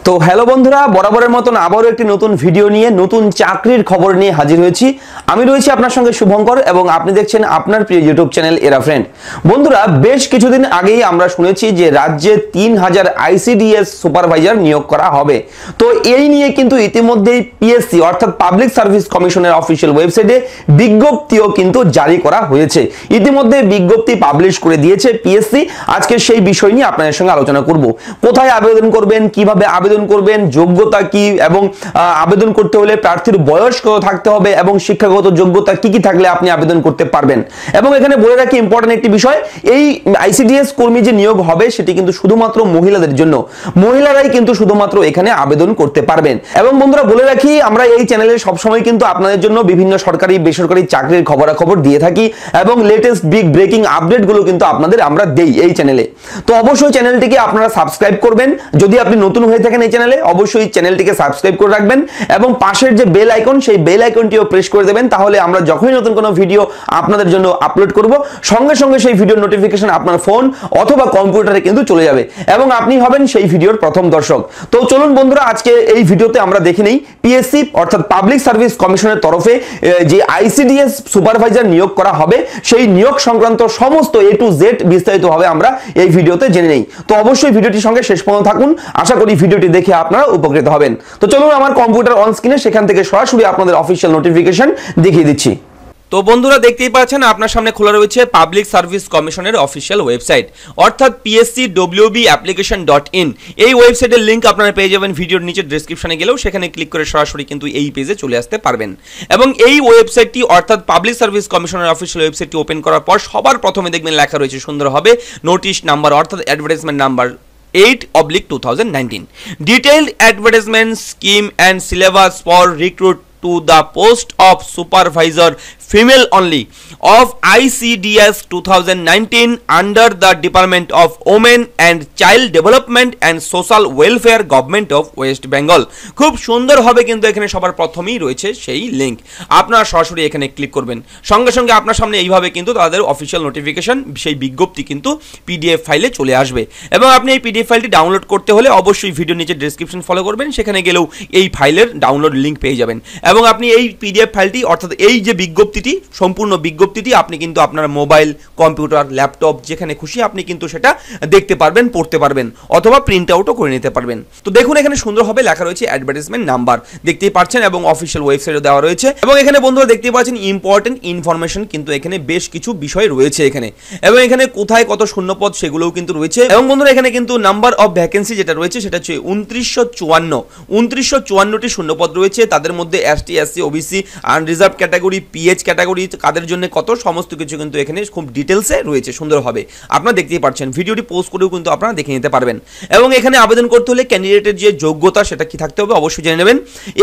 তো হ্যালো বন্ধুরা, বরাবরের মতন আবারও একটি নতুন ভিডিও নিয়ে নতুন চাকরির খবর নিয়ে হাজির হয়েছি। আমি রয়েছি আপনার সঙ্গে শুভঙ্কর এবং আপনি দেখছেন আপনার প্রিয় ইউটিউব চ্যানেল এরা ফ্রেন্ড। বন্ধুরা, বেশ কিছুদিন আগেই আমরা শুনেছি যে রাজ্যে 3000 আইসিডিএস সুপারভাইজার নিয়োগ করা হবে। তো এই নিয়ে কিন্তু ইতিমধ্যেই পিএসসি অর্থাৎ পাবলিক সার্ভিস কমিশনের অফিসিয়াল ওয়েবসাইটে বিজ্ঞপ্তিও কিন্তু জারি করা হয়েছে। ইতিমধ্যে বিজ্ঞপ্তি পাবলিশ করে দিয়েছে পিএসসি। আজকে সেই বিষয় নিয়ে আপনাদের সঙ্গে আলোচনা করব। কোথায় আবেদন করবেন, কিভাবে আবেদন করবেন, যোগ্যতা কি এবং আবেদন করতে হলে প্রার্থীর বয়স কত থাকতে হবে এবং শিক্ষাগত যোগ্যতা কি কি থাকলে আপনি আবেদন করতে পারবেন। এবং এখানে বলে রাখি ইম্পর্টেন্ট একটি বিষয়, এই আইসিডিএস কর্মী যে নিয়োগ হবে সেটি কিন্তু শুধুমাত্র মহিলাদের জন্য। মহিলারাই কিন্তু শুধুমাত্র এখানে আবেদন করতে পারবেন। এবং বন্ধুরা বলে রাখি, আমরা এই চ্যানেলে সবসময় কিন্তু আপনাদের জন্য বিভিন্ন সরকারি বেসরকারি চাকরির খবরাখবর দিয়ে থাকি এবং লেটেস্ট বিগ ব্রেকিং আপডেটগুলো কিন্তু আপনাদের আমরা দেই এই চ্যানেলে। তো অবশ্যই চ্যানেলটিকে আপনারা সাবস্ক্রাইব করবেন। যদি আপনি নতুন হয়ে থাকেন এই চ্যানেলে, অবশ্যই চ্যানেলটিকে সাবস্ক্রাইব করে রাখবেন এবং পাশের যে বেল আইকন সেই বেল আইকনটিও প্রেস করে দেবেন। তাহলে আমরা যখনই নতুন কোনো ভিডিও আপনাদের জন্য আপলোড করব, সঙ্গে সঙ্গে সেই ভিডিওর নোটিফিকেশন আপনার ফোন অথবা কম্পিউটারে কিন্তু চলে যাবে এবং আপনি হবেন সেই ভিডিওর প্রথম দর্শক। তো চলুন বন্ধুরা, আজকে এই ভিডিওতে আমরা দেখে নেই পিএসসি অর্থাৎ পাবলিক সার্ভিস কমিশনের তরফে যে আইসিডিএস সুপারভাইজার নিয়োগ করা হবে সেই নিয়োগ সংক্রান্ত সমস্ত এ টু জেড বিস্তারিতভাবে আমরা এই ভিডিওতে জেনে নেই। তো অবশ্যই ভিডিওটির সঙ্গে শেষ পর্যন্ত থাকুন, আশা করি ভিডিওটি দেখে আপনারা উপকৃত হবেন। তো চলুন আমার কম্পিউটার অন স্ক্রিনে সেখান থেকে সরাসরি আপনাদের অফিসিয়াল নোটিফিকেশন দেখিয়ে দিচ্ছি। তো বন্ধুরা দেখতেই পাচ্ছেন আপনার সামনে খোলা রয়েছে পাবলিক সার্ভিস কমিশনের অফিসিয়াল ওয়েবসাইট অর্থাৎ pscwbapplication.in। এই ওয়েবসাইটের লিংক আপনারা পেয়ে যাবেন ভিডিওর নিচে ডেসক্রিপশনে গেলেও, সেখানে ক্লিক করে সরাসরি কিন্তু এই পেজে চলে আসতে পারবেন। এবং এই ওয়েবসাইটটি অর্থাৎ পাবলিক সার্ভিস কমিশনের অফিসিয়াল ওয়েবসাইটটি ওপেন করার পর সবার প্রথমে দেখবেন লেখা রয়েছে সুন্দরভাবে নোটিশ নাম্বার অর্থাৎ advertisement number 8/2019, detailed advertisement scheme and syllabus for recruit to the post of supervisor female only of ICDS 2019 under the Department of Women and Child Development and Social Welfare Government of West Bengal। খুব সুন্দর হবে কিন্তু এখানে সবার প্রথমেই রয়েছে সেই link, আপনারা সরাসরি এখানে ক্লিক করবেন, সঙ্গে সঙ্গে আপনার সামনে এইভাবে কিন্তু তাদের অফিসিয়াল নোটিফিকেশন সেই বিজ্ঞপ্তি কিন্তু পিডিএফ ফাইলে চলে আসবে। এবং আপনি এই পিডিএফ ফাইলটি ডাউনলোড করতে হলে অবশ্যই ভিডিও নিচে ডেসক্রিপশন ফলো করবেন, সেখানে গেলেও এই ফাইলের ডাউনলোড লিংক পেয়ে যাবেন। এবং আপনি এই পিডিএফ ফাইলটি অর্থাৎ এই যে বিজ্ঞপ্তিটি, সম্পূর্ণ বিজ্ঞপ্তিটি আপনি কিন্তু আপনার মোবাইল, কম্পিউটার, ল্যাপটপ যেখানে খুশি আপনি কিন্তু সেটা দেখতে পারবেন, পড়তে পারবেন অথবা প্রিন্ট আউটও করে নিতে পারবেন। তো দেখুন এখানে সুন্দরভাবে লেখা রয়েছে অ্যাডভার্টাইজমেন্ট নাম্বার, দেখতেই পাচ্ছেন, এবং অফিসিয়াল ওয়েবসাইটে দেওয়া রয়েছে। এবং এখানে বন্ধুরা দেখতে পাচ্ছেন ইম্পর্টেন্ট ইনফরমেশন কিন্তু এখানে বেশ কিছু বিষয় রয়েছে এখানে, এবং এখানে কোথায় কত শূন্যপদ সেগুলোও কিন্তু রয়েছে। এবং বন্ধুরা এখানে কিন্তু নাম্বার অফ ভ্যাকেন্সি যেটা রয়েছে সেটা হচ্ছে 2954টি শূন্যপদ রয়েছে। তাদের মধ্যে ST, SC, OBC, unreserved category, PH category, কাদের জন্য কত, সমস্ত কিছু কিন্তু এখানে খুব ডিটেলসে রয়েছে সুন্দরভাবে, আপনারা দেখতেই পাচ্ছেন। ভিডিওটি পোস্ট করেও কিন্তু আপনারা দেখে নিতে পারবেন। এবং এখানে আবেদন করতে হলে ক্যান্ডিডেটের যে যোগ্যতা সেটা কি থাকতে হবে অবশ্যই জেনে নেবেন।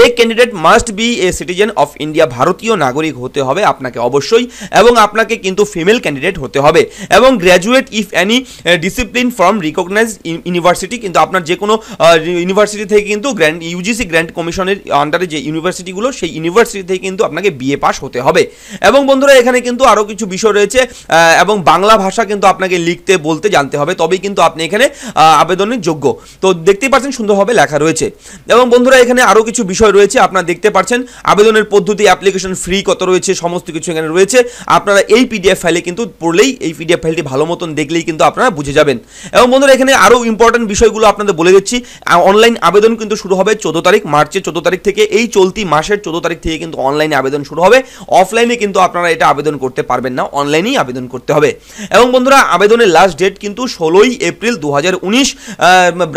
এ candidate must B a citizen of India, ভারতীয় নাগরিক হতে হবে আপনাকে অবশ্যই, এবং আপনাকে কিন্তু ফিমেল ক্যান্ডিডেট হতে হবে, এবং graduate if any discipline from recognise university, কিন্তু আপনার যে কোনো ইউনিভার্সিটি থেকে কিন্তু গ্র্যান্ড ইউজিসি গ্র্যান্ট কমিশনের আন্ডারে যে ইউনিভার্সিটিগুলো সেই ইউনিভার্সিটি থেকে কিন্তু আপনাকে বিএ পাস হতে হবে। এবং বন্ধুরা এখানে কিন্তু আরো কিছু বিষয় রয়েছে, এবং বাংলা ভাষা কিন্তু আপনাকে লিখতে বলতে জানতে হবে, তবেই কিন্তু আপনি এখানে আবেদনের যোগ্য। তো দেখতেই পাচ্ছেন সুন্দরভাবে লেখা রয়েছে। এবং বন্ধুরা এখানে আরো কিছু বিষয় রয়েছে, আপনারা দেখতে পাচ্ছেন আবেদনের পদ্ধতি, অ্যাপ্লিকেশন ফ্রি কত রয়েছে, সমস্ত কিছু এখানে রয়েছে। আপনারা এই পিডিএফ ফাইলে কিন্তু পড়লেই, এই পিডিএফ ফাইলটি ভালো মতন দেখলেই কিন্তু আপনারা বুঝে যাবেন। এবং বন্ধুরা এখানে আরো ইম্পর্টেন্ট বিষয়গুলো আপনাদের বলে দিচ্ছি। অনলাইন আবেদন কিন্তু শুরু হবে 14 তারিখ, মার্চের 14 তারিখ থেকে, এই চলতি মাসের 14 তারিখ থেকে কিন্তু অনলাইনে আবেদন শুরু হবে। অফলাইনে কিন্তু আপনারা এটা আবেদন করতে পারবেন না, অনলাইনেই আবেদন করতে হবে। এবং বন্ধুরা আবেদনের লাস্ট ডেট কিন্তু 16 এপ্রিল 2019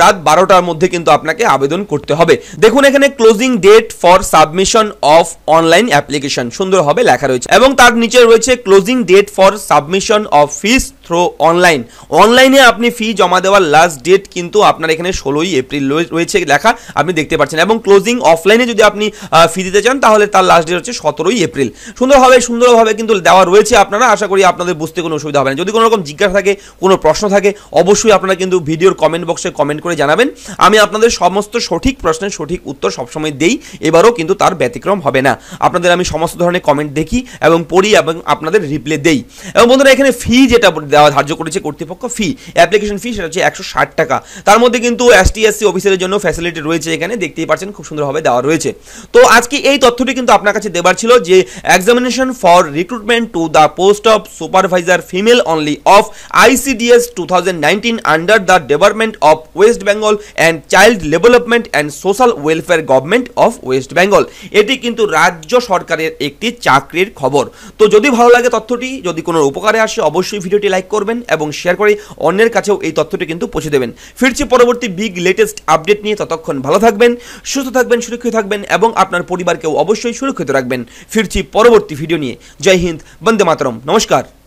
রাত 12টার মধ্যে কিন্তু আপনাকে আবেদন করতে হবে। দেখুন এখানে closing date for submission of online application সুন্দরভাবে লেখা রয়েছে, এবং তার নিচে রয়েছে closing date for submission of fees through online. অনলাইনে আপনি ফি জমা দেওয়ার লাস্ট ডেট কিন্তু আপনার এখানে 16 এপ্রিল রয়েছে লেখা, আপনি দেখতে পাচ্ছেন। এবং ক্লোজিং অফলাইনে যদি আপনি ফি দিতে চান তাহলে তার লাস্ট ডেট হচ্ছে 17 এপ্রিল। সুন্দরভাবে কিন্তু দেওয়া রয়েছে, আপনারা আশা করি আপনাদের বুঝতে কোনো অসুবিধা হবে না। যদি কোনো রকম জিজ্ঞাসা থাকে, কোনো প্রশ্ন থাকে, অবশ্যই আপনারা কিন্তু ভিডিওর কমেন্ট বক্সে কমেন্ট করে জানাবেন। আমি আপনাদের সমস্ত সঠিক প্রশ্নের সঠিক উত্তর সবসময় দেই, এবারও কিন্তু তার ব্যতিক্রম হবে না। আপনাদের আমি সমস্ত ধরনের কমেন্ট দেখি এবং পড়ি এবং আপনাদের রিপ্লাই দেই। এবং বন্ধুরা এখানে ফি যেটা দেওয়া ধার্য করেছে কর্তৃপক্ষ ফি, অ্যাপ্লিকেশন ফি, সেটা হচ্ছে 160 টাকা। তার মধ্যে কিন্তু এসটি এসসি অফিসারের জন্য ফ্যাসিলিটি রয়েছে, এখানে দেখতেই পাচ্ছেন খুব সুন্দরভাবে দেওয়া রয়েছে। তো আজকে এই তথ্যটি কিন্তু আপনার কাছে দেবার ছিল যে examination for recruitment to the post of supervisor female only of ICDS 2019 under the development of West Bengal and child development and social welfare government of West Bengal. এটি কিন্তু রাজ্য সরকারের একটি চাকরির খবর। তো যদি ভালো লাগে তথ্যটি, যদি কোনো উপকারে আসে, অবশ্যই ভিডিওটি লাইক করবেন এবং শেয়ার করে অন্যের কাছেও এই তথ্যটি কিন্তু পৌঁছে দেবেন। ফিরছি পরবর্তী বিগ লেটেস্ট আপডেট নিয়ে, ততক্ষণ ভালো থাকবেন, সুস্থ থাকবেন, সুরক্ষিত থাকবেন এবং আপনার পরিবারকেও অবশ্যই সুরক্ষিত রাখবেন। ফিরছি পরবর্তী ভিডিও নিয়ে। জয় হিন্দ, বন্দে মাতরম, নমস্কার।